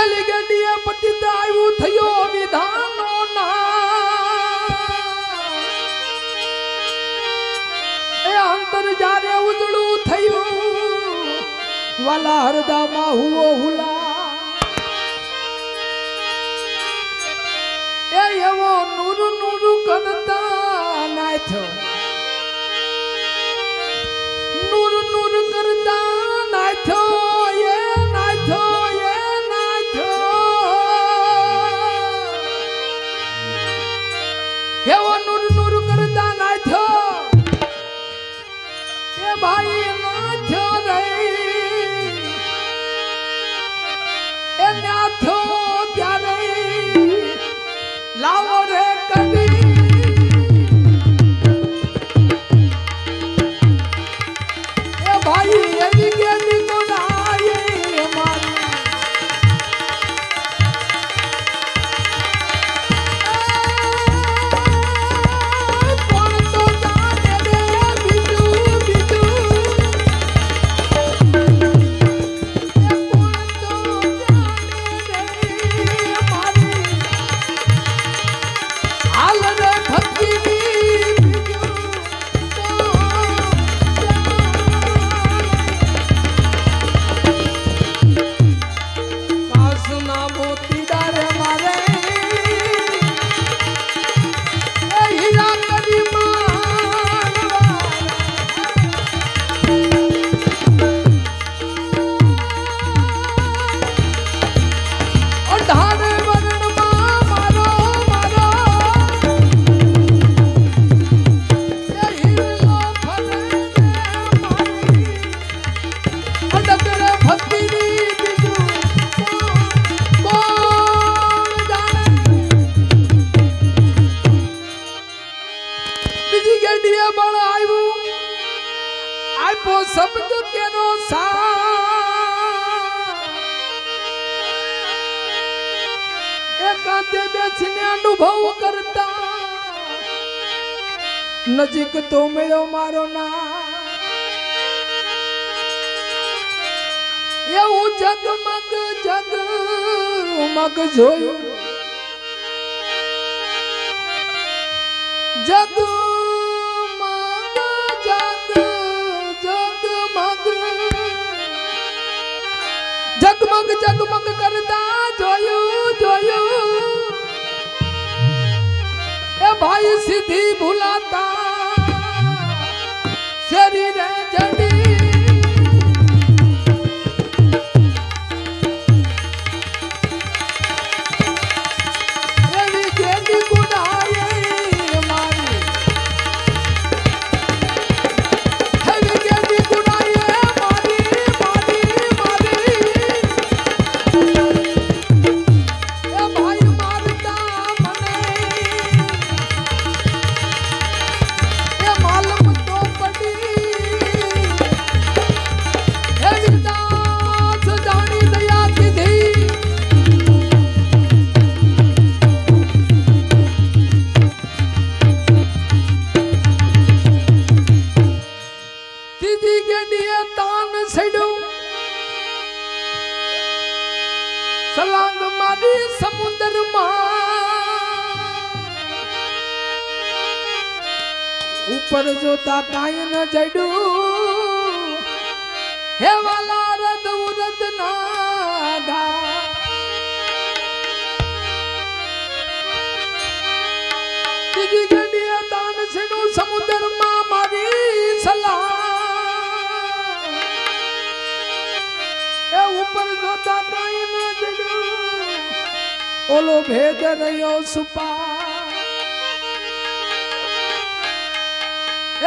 પેલી ગડીએ પતિત આવ્યું થયો વિધાનો એ અંતર જારે ઉજળું થયું વાલા હરદામાં હુઓ હુલા એ એવો નૂર નૂર કરતા નાથ્યો નૂર નૂર કરતા નાથ્યો એ નાથ્યો એ નાથ્યો એવો નૂર નૂર કરતા નાથ્યો એ ભાઈ નાથ્યો રે એ નાથ્યો ત્યારે લાવો રે કડી એ ભાઈ એવી ગેલી કોનાય મારી કોણ તો જાને રે બીજું બીજું એ કોણ તો જાને રે મારી હાલ રે ભક્તિની કાસના મોતીદાર મારે એ હીરા કડી અઢાર વર્ણમાં મારો મારો એ હીરો ફરે મારી અડકરે ભક્તિની બીજું કોણ જાણે બીજી ગેડીએ બળ આવ્યું આપ્યો શબ્દ કેનો સા એકાંતે બેસીને અનુભવ કરતા નજીક તો મળ્યો મારો ના એવું જગમગ જગમગ જોયું જગમગ જગમગ જગમગ કરતા જોયું જોયું એ ભાઈ સીધી ભૂલાતા શરીરે જડી એવી ગેલી ગુડાય મારી એવી ગેલી ગુડાય મારી મારી મારી એ ભાઈ મારતા મને એ માલમ તો પડી એવી દાસ જાણી દયા કીધી ત્રીજી ગેડીએ તાન સડ્યું સલાંગ મારી સમુદ્રમાં ઉપર જોતા કાંઈ ન જડ્યું હે વાલા રદ ઉરદ ના ગા ત્રીજી ગેડીએ તાન સડ્યું સમુદ્રમાં મારી સલાહ એ ઉપર જોતા કાંઈ ન જડ્યું ઓલો ભેદ રહ્યો સુપા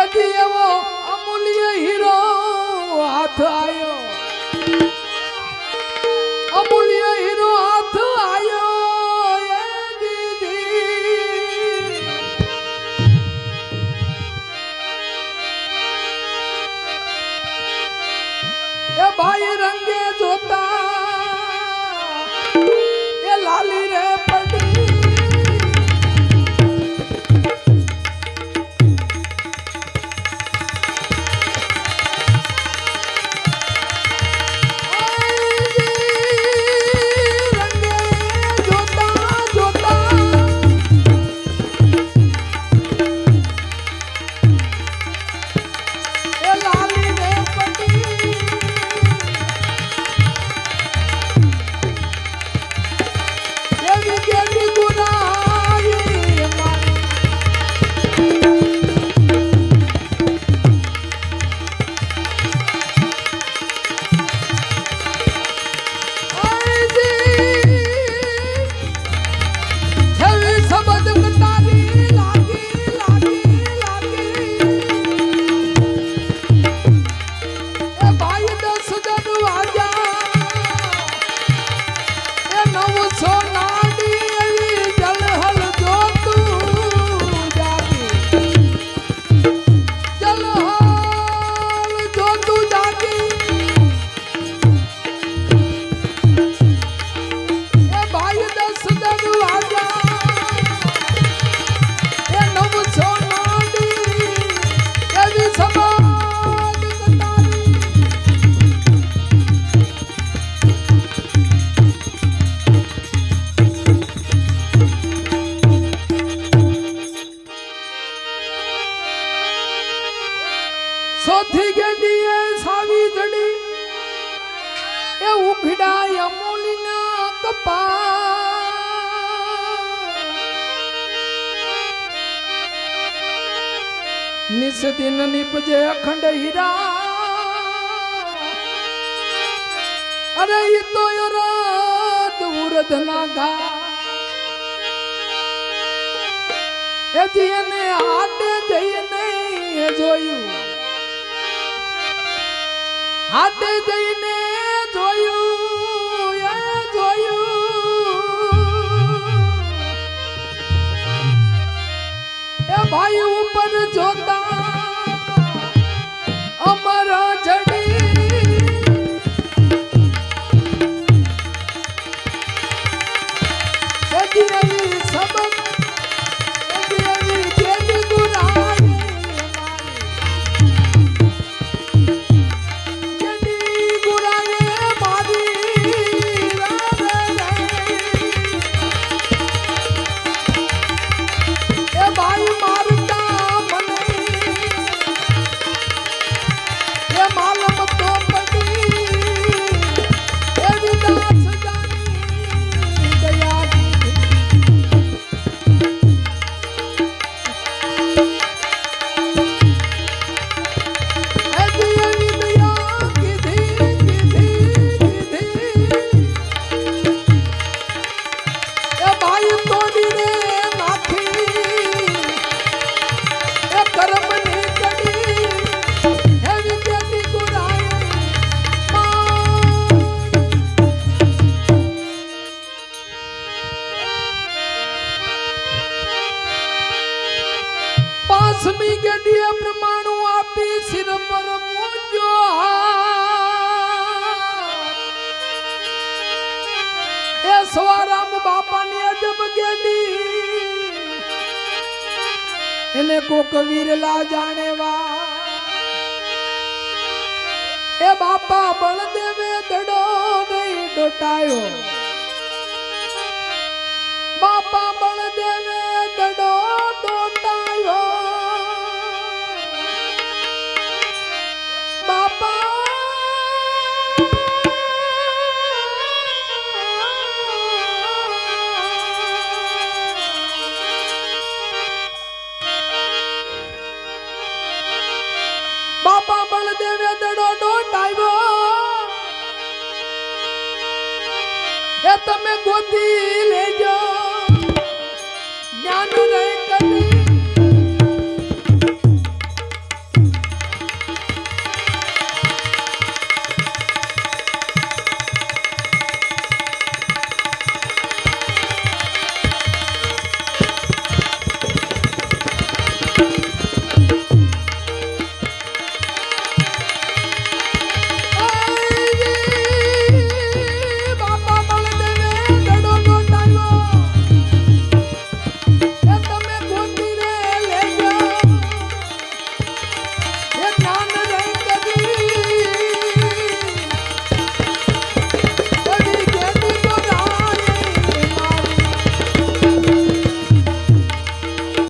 એથી એવો અમૂલ્ય હીરો હાથ આયો અમૂલ્ય હીરો હાથ આયો એ દીદી એ ભાઈ રંગે જોતા એ લાલી રે પડી એ ઉઘડાય અમૂલના કપા નિસ દિન નિપજે અખંડ હીરા અરે ઈ તો રાત ઉરદ ના ઘા એથી એને હાટે જઈને જોયું હાટે જઈને જોયું એ ભાઈ ઉપર જોતા અમારા જડી સબક પાસમી ગડીએ પ્રમાણુ આપી સિર પર મૂજો એ સવારામ બાપાની અજબ ગેડી એને કોક વીરલા જાણેવા એ બાપા બળદેવે દડો નહીં ડોટાયો બાપા બળદેવે દડો ડોટાયો બાપા બાપા બળદેવે દડો ડોટાયો એ તમે ગોદી